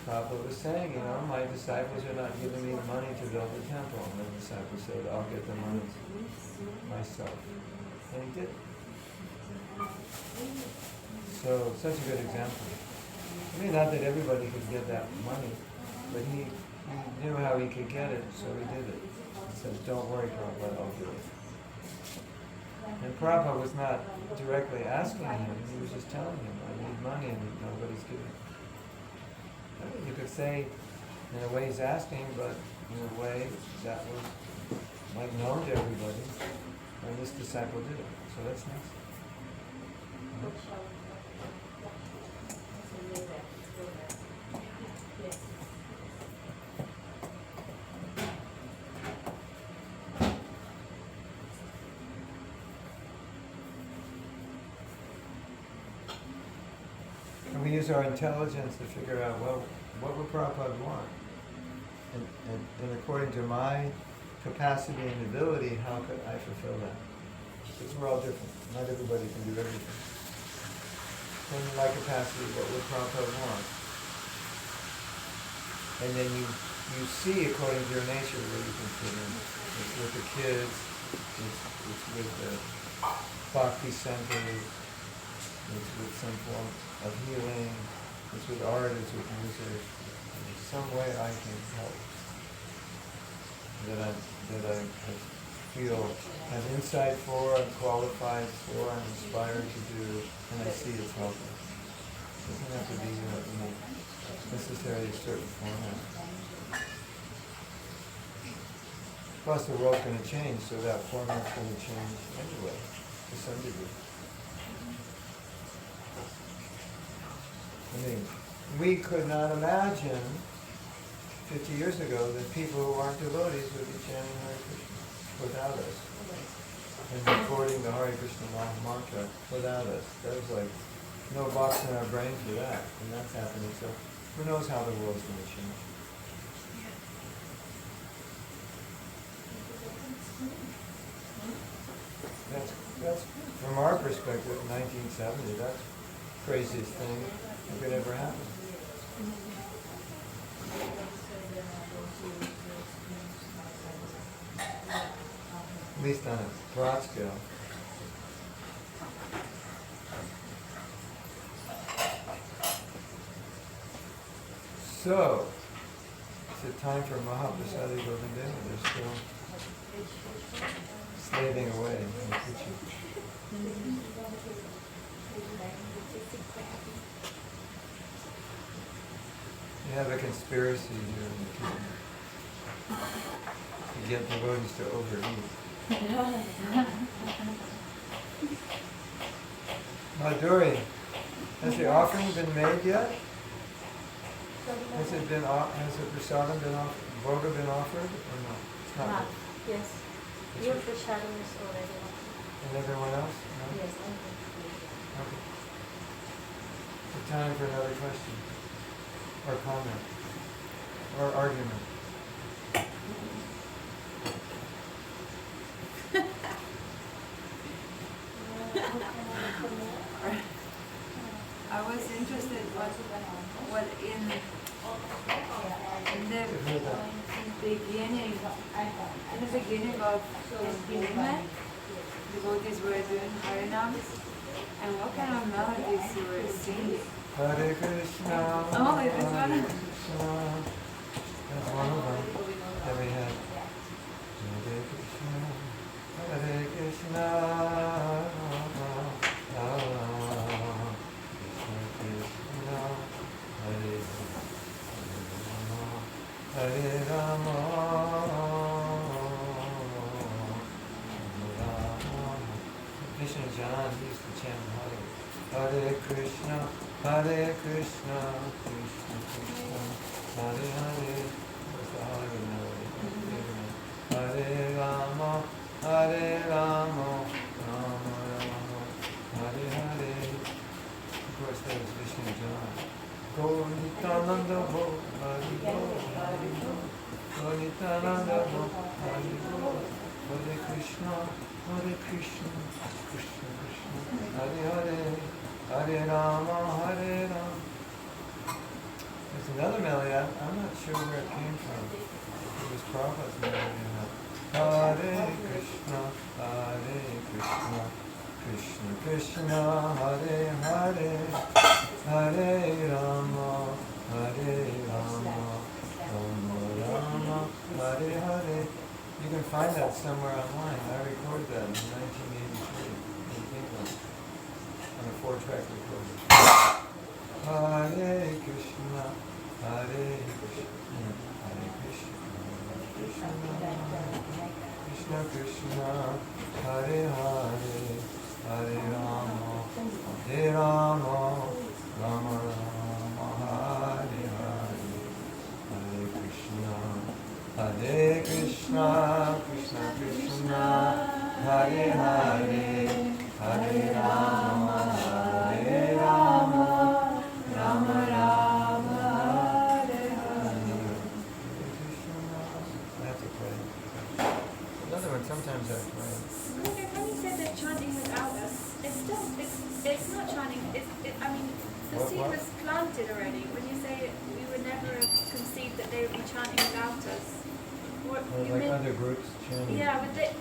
Prabhupada was saying, my disciples are not giving me the money to build the temple. And the disciple said, I'll get the money myself. And he did. So, such a good example. I mean, not that everybody could get that money, but he knew how he could get it, so he did it. He said, don't worry, Prabhupada, I'll do it. And Prabhupada was not directly asking him, he was just telling him, I need money and nobody's giving. I mean, you could say, in a way he's asking, but in a way that was like known to everybody, and this disciple did it. So that's nice. And we use our intelligence to figure out, well, what would Prabhupada want? And according to my capacity and ability, how could I fulfill that? Because we're all different. Not everybody can do everything. In my capacity, what would Prabhupada want? And then you see, according to your nature, where you can fit in. It's with the kids, it's with the bhakti center, it's with some form of healing, it's with art, it's with music. In some way I can help. That I feel I'm insight for, I'm qualified for, I'm inspired to do, and I see it's helping. It doesn't have to be necessarily a certain format. Plus the world's going to change, so that format's going to change anyway, to some degree. I mean, we could not imagine 50 years ago that people who aren't devotees would be chanting Hare Krishna without us. And recording the Hare Krishna mantra without us. That was like no box in our brain for that. And that's happening. So who knows how the world's going to change. That's from our perspective, 1970, that's the craziest thing that could ever happen. At least on a broad scale. So, it's a time for Mahaprasadi Govindana. They're still slaving away in the kitchen. You have a conspiracy here in the kitchen to get devotees to overeat. Madhuri, has the offering been made yet? Has the prasadam been offered? Bhoga been offered or no? It's not. Yes. Your prasadam is already offered. And everyone else? No? Yes. Okay. It's time for another question, or comment, or argument. I was interested what in the beginning of his movement, devotees were doing Harinam, and what kind of melodies you were singing? Hare Krishna. Oh, it is one. Hare Krishna. That's one of them that we had. Hare Krishna. Hare Krishna. Hare Rama, Krishna John used to chant Hare Krishna, Hare Krishna, Krishna Krishna, Hare Hare. What's the Hare Rama, Hare Rama, Rama Nityananda Hari Bol. Hare Krishna, Krishna Krishna, Hare Hare, Hare Rama, Hare Rama. There's another melody, I'm not sure where it came from. It was Prabhupada's melody. Hare Krishna, Krishna Krishna, Hare Hare, Hare Rama, Rama Rama, Hare Hare. You can find that somewhere online. I recorded that in 1983 in England on a 4-track recorder. Hare Krishna, Krishna Krishna, Krishna Krishna, Hare Hare, Hare Rama, Rama Rama, Hare Hare, Hare Krishna, Krishna Krishna, Hare Hare, Hare Rama, Rama Rama, Hare Hare. That's a play. Another one, sometimes I play. When you said that chanting without us, it's not chanting. I mean, the seed What? was planted already. When you say we would never have conceived that they would be chanting without us, what Or you like meant? other groups chanting. Yeah, but that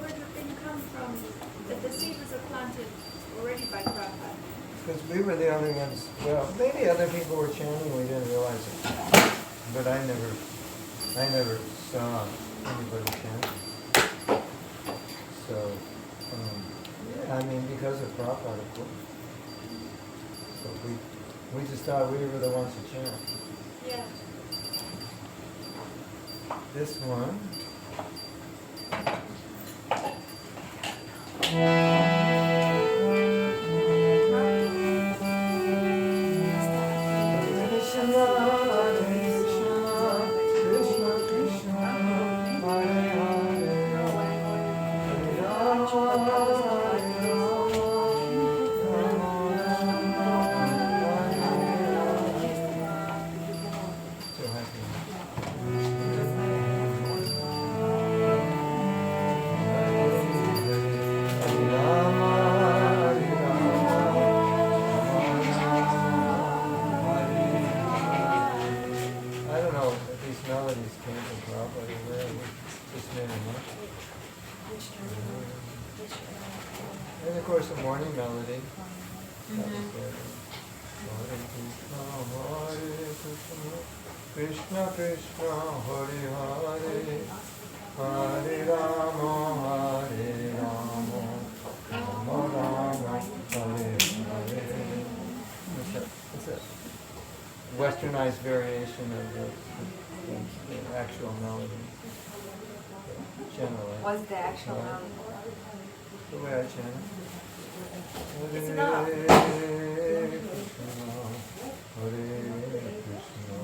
would have been come from that the seed was planted already by Prabhupada. Because we were the only ones, well, maybe other people were chanting, we didn't realize it. But I never saw anybody chanting. So, yeah, I mean, because of Prabhupada, of course. So we just thought we were the ones to chant. Yeah. This one. And of course the morning melody. Krishna Krishna Hare Hare, Hare Rama Hare Rama, Rama Rama Hare Hare. It's a westernized variation of the actual melody. Generally. What's the actual melody? The way I chant. It's enough. Hare Krishna,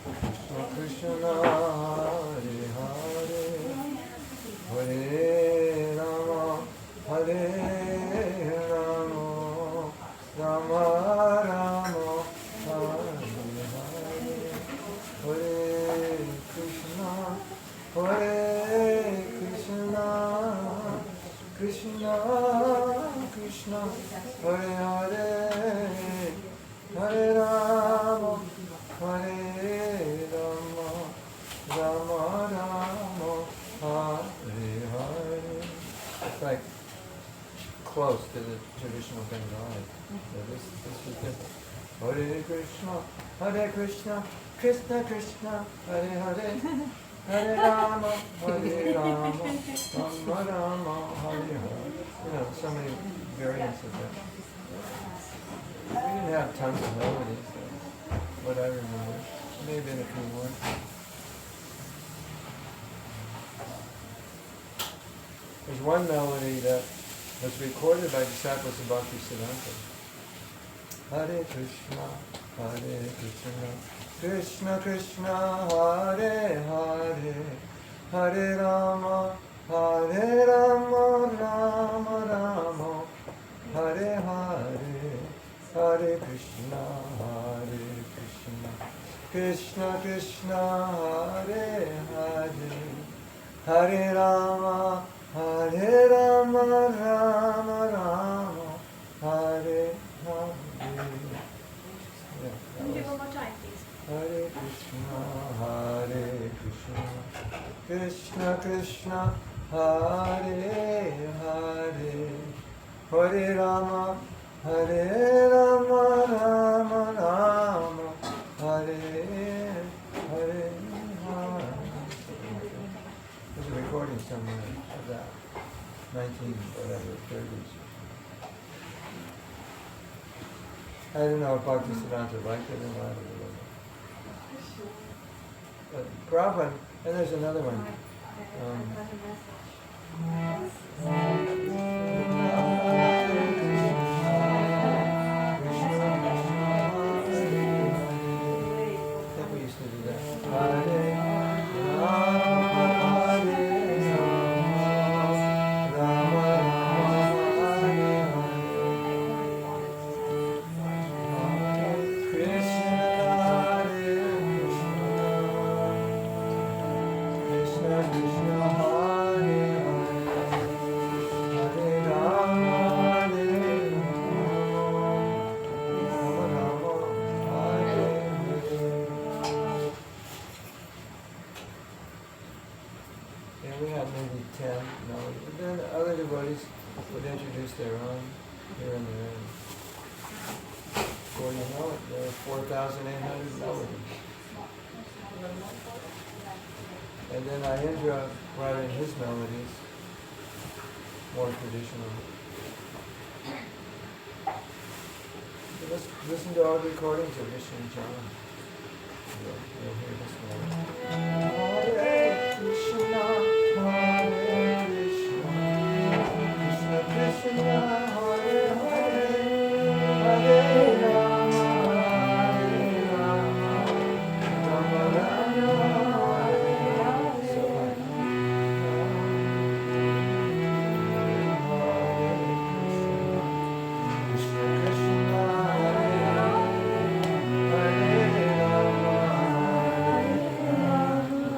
Krishna Krishna, Hare Hare, Hare Rama, Hare Rama, Rama Rama, Hare Hare, Hare Krishna, Krishna Krishna, Hare Hare, Hare Rama, Hare Rama, Rama Rama, Hare Hare. It's like close to the traditional Bengali. So this is different. Hare Krishna, Krishna Krishna, Hare Hare, Hare Rama, Rama Rama, Hare Hare. You know, so many variants of that. We didn't have tons of melodies, so what I remember. Maybe in a few more. There's one melody that was recorded by disciples of Bhaktisiddhanta. Hare Krishna, Krishna Krishna, Hare Hare, Hare Rama, Rama Rama, Hare Hare, Hare Krishna, Krishna Krishna, Hare Hare Rama, Hare Rama, Rama Rama, Hare Hare. Yeah, Can you do one more time, please? Hare Krishna, Krishna Krishna, Hare Hare, Hare Rama, Hare Rama, Rama Rama, Hare Hare. There's a recording somewhere of that, 30s. I don't know if Bhaktisiddhanta liked it or not. But Prabhupada, and there's another one. I think we used to do that. Hare Rama, Hare Rama, Rama Rama, Hare Hare Krishna, Hare Krishna, Krishna Krishna, Hare Hare, Hare Rama, Hare Rama, Rama Rama, Hare Hare. Yeah, we had maybe 10 melodies. But then other devotees would introduce their own here and there. Before you know it, there are 4,800 melodies. And then Ayendra brought in his melodies, more traditional. So let's listen to all the recordings of Vishnu and John. You'll hear this melody. Hare Krishna, Hare Krishna, Krishna Krishna, Hare Hare, Hare Rama, Hare Rama, Rama Rama, Hare Hare. So, Krishna Krishna, Hare Hare, Hare Rama, Hare Rama,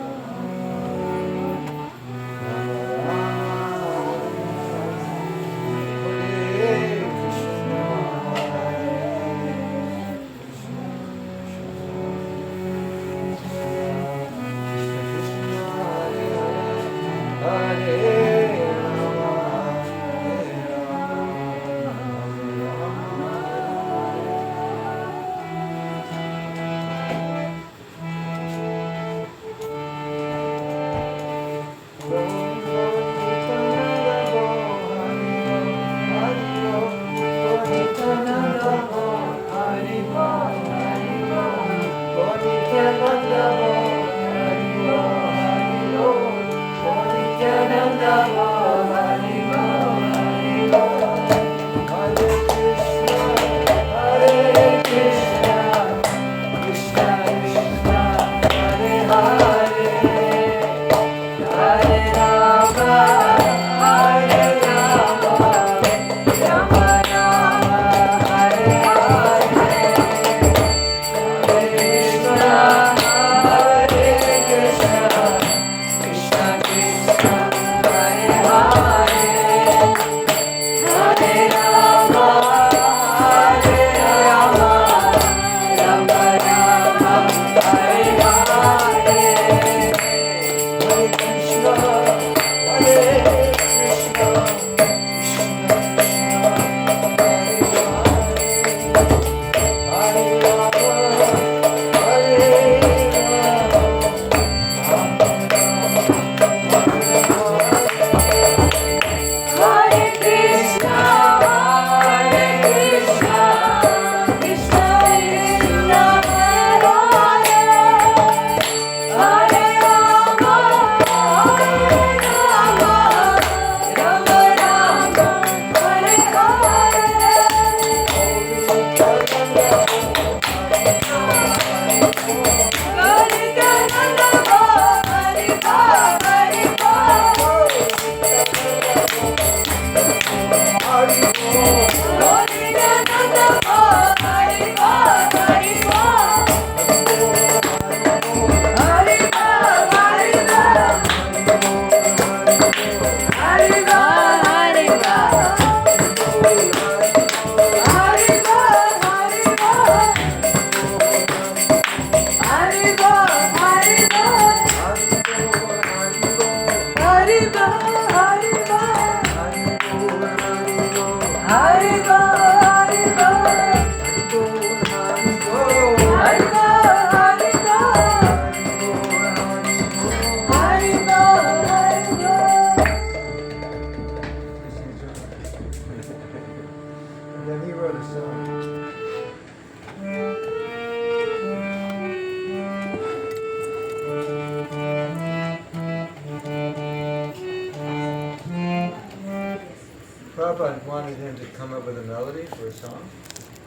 Prabhupada wanted him to come up with a melody for a song,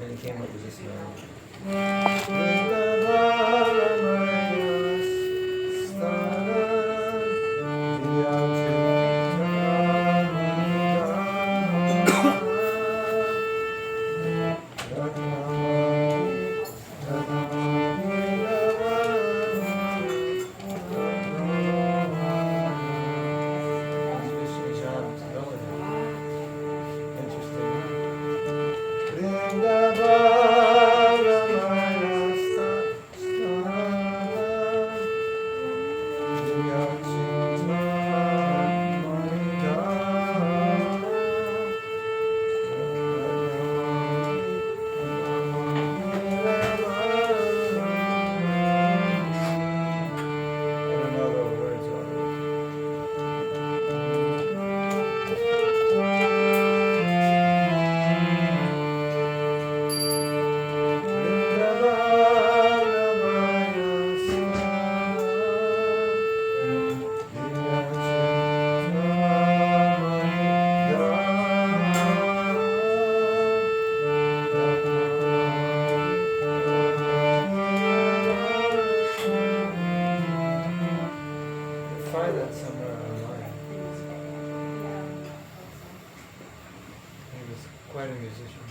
and he came up with this Find that somewhere online. He was quite a musician.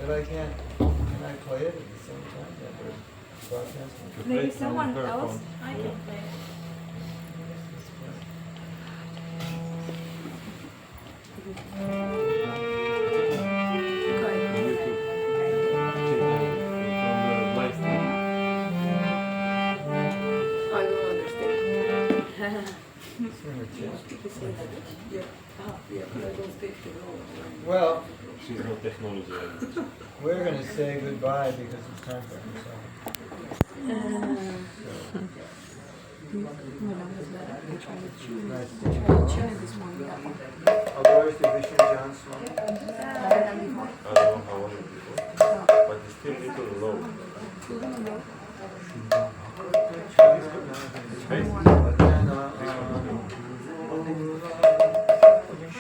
But I can't, can I play it at the same time that we're broadcasting? Maybe someone else. I can play it. I don't understand. It's in the chat. Yeah, yeah, but I don't speak the role. Well, She's no technology. we're going to say goodbye because it's time for Kusama. Nice to meet you. Otherwise, the Vision Johnson. I don't know how old it is, but it's still little low.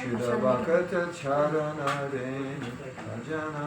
Shudabhakata Charana Reni Ajana